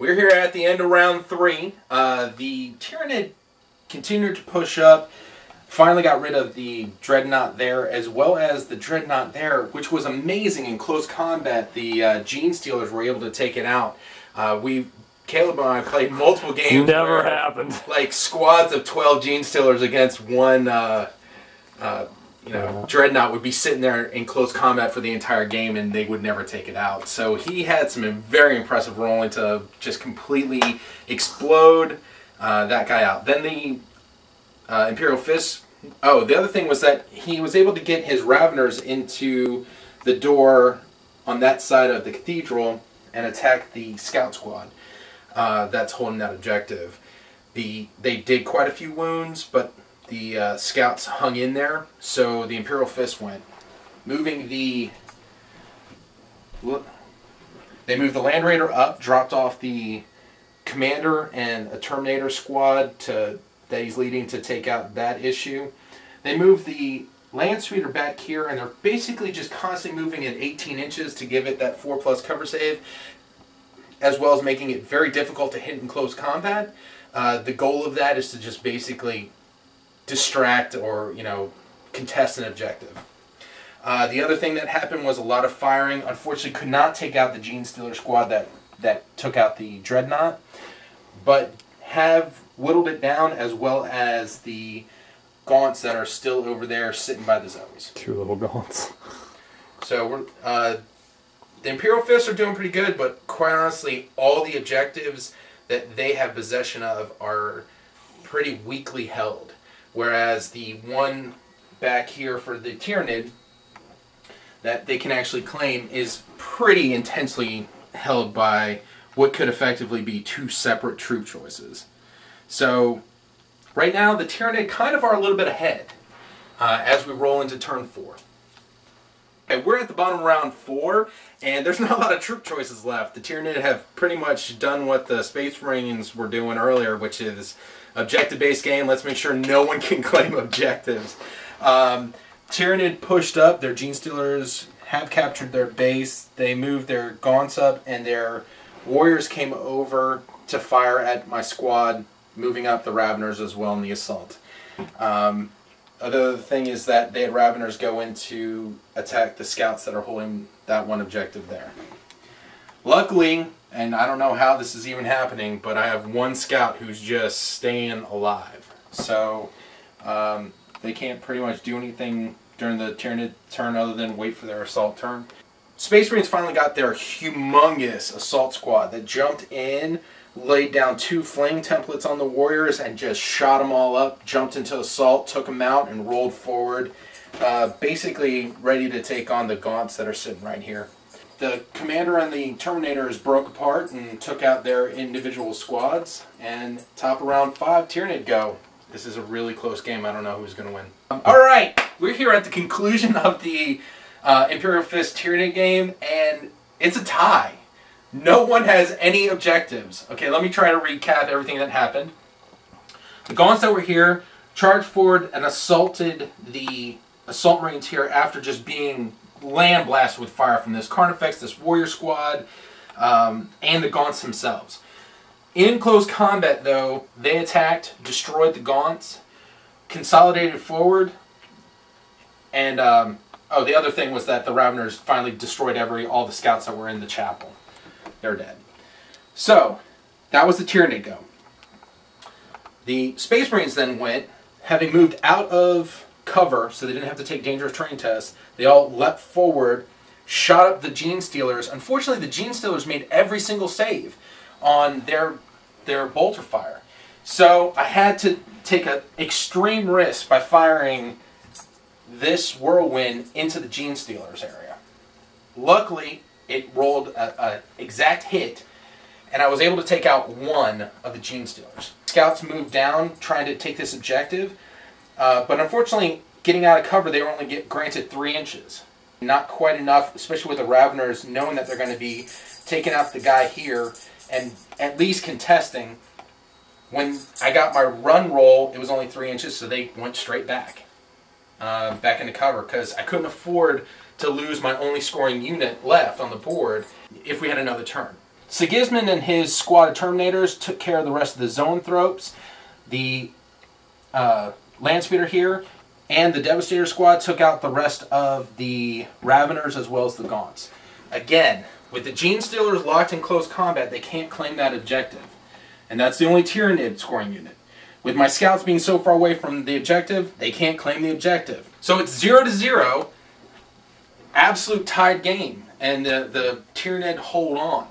We're here at the end of round 3. The Tyranid continued to push up. Finally got rid of the Dreadnought there, as well as the Dreadnought there, which was amazing in close combat. The Gene Stealers were able to take it out. Caleb and I played multiple games. Never happened. Like squads of 12 Gene Stealers against one Dreadnought would be sitting there in close combat for the entire game, and they would never take it out. So he had some very impressive rolling to just completely explode that guy out. Then the Imperial Fists. Oh, the other thing was that he was able to get his Raveners into the door on that side of the cathedral and attack the scout squad that's holding that objective. They did quite a few wounds, but the scouts hung in there, so the Imperial Fist went. They moved the Land Raider up, dropped off the Commander and a Terminator squad that he's leading to take out that issue. They moved the Land Speeder back here, and they're basically just constantly moving at 18 inches to give it that 4+ cover save, as well as making it very difficult to hit in close combat. The goal of that is to just basically distract or, contest an objective. The other thing that happened was a lot of firing. Unfortunately, could not take out the Gene Stealer squad that took out the Dreadnought, but have whittled it down, as well as the Gaunts that are still over there sitting by the zones. 2 little Gaunts. So the Imperial Fists are doing pretty good, but quite honestly, all the objectives that they have possession of are pretty weakly held. Whereas the one back here for the Tyranid that they can actually claim is pretty intensely held by what could effectively be 2 separate troop choices. So right now the Tyranid kind of are a little bit ahead as we roll into turn 4. Okay, we're at the bottom of round 4, and there's not a lot of troop choices left. The Tyranid have pretty much done what the Space Marines were doing earlier, which is objective-based game. Let's make sure no one can claim objectives. Tyranid pushed up. Their Gene Stealers have captured their base. They moved their Gaunts up, and their Warriors came over to fire at my squad, moving up the Raveners as well in the assault. Other thing is that they had Raveners go in to attack the scouts that are holding that one objective there. Luckily, and I don't know how this is even happening, but I have one scout who's just staying alive. So they can't pretty much do anything during the Tyranid turn other than wait for their assault turn. Space Marines finally got their humongous assault squad that jumped in, laid down 2 flame templates on the Warriors and just shot them all up, jumped into assault, took them out, and rolled forward, basically ready to take on the Gaunts that are sitting right here. The Commander and the Terminators broke apart and took out their individual squads, and top of round 5, Tyranid go. This is a really close game. I don't know who's going to win. Alright, we're here at the conclusion of the Imperial Fist Tyranid game, and it's a tie. No one has any objectives. Okay, let me try to recap everything that happened. The Gaunts that were here charged forward and assaulted the Assault Marines here after just being land blasted with fire from this Carnifex, this Warrior squad, and the Gaunts themselves. In close combat, though, they attacked, destroyed the Gaunts, consolidated forward, and the other thing was that the Raveners finally destroyed all the scouts that were in the chapel. They're dead. So, that was the Tyranid go. The Space Marines then went, having moved out of cover so they didn't have to take dangerous terrain tests. They all leapt forward, shot up the Gene Stealers. Unfortunately, the Gene Stealers made every single save on their bolter fire. So I had to take an extreme risk by firing this whirlwind into the Gene Stealers area. Luckily, it rolled an exact hit, and I was able to take out one of the Gene Stealers. Scouts moved down trying to take this objective, but unfortunately, getting out of cover, they were only granted 3 inches. Not quite enough, especially with the Raveners knowing that they're going to be taking out the guy here and at least contesting. When I got my run roll, it was only 3 inches, so they went straight back into cover, because I couldn't afford to lose my only scoring unit left on the board if we had another turn. Sigismund and his squad of Terminators took care of the rest of the Zoanthropes. The Landspeeder here and the Devastator squad took out the rest of the Raveners as well as the Gaunts. Again, with the Gene Stealers locked in close combat, they can't claim that objective. And that's the only Tyranid scoring unit. With my scouts being so far away from the objective, they can't claim the objective. So it's 0-0, absolute tied game, and the Tyranid hold on.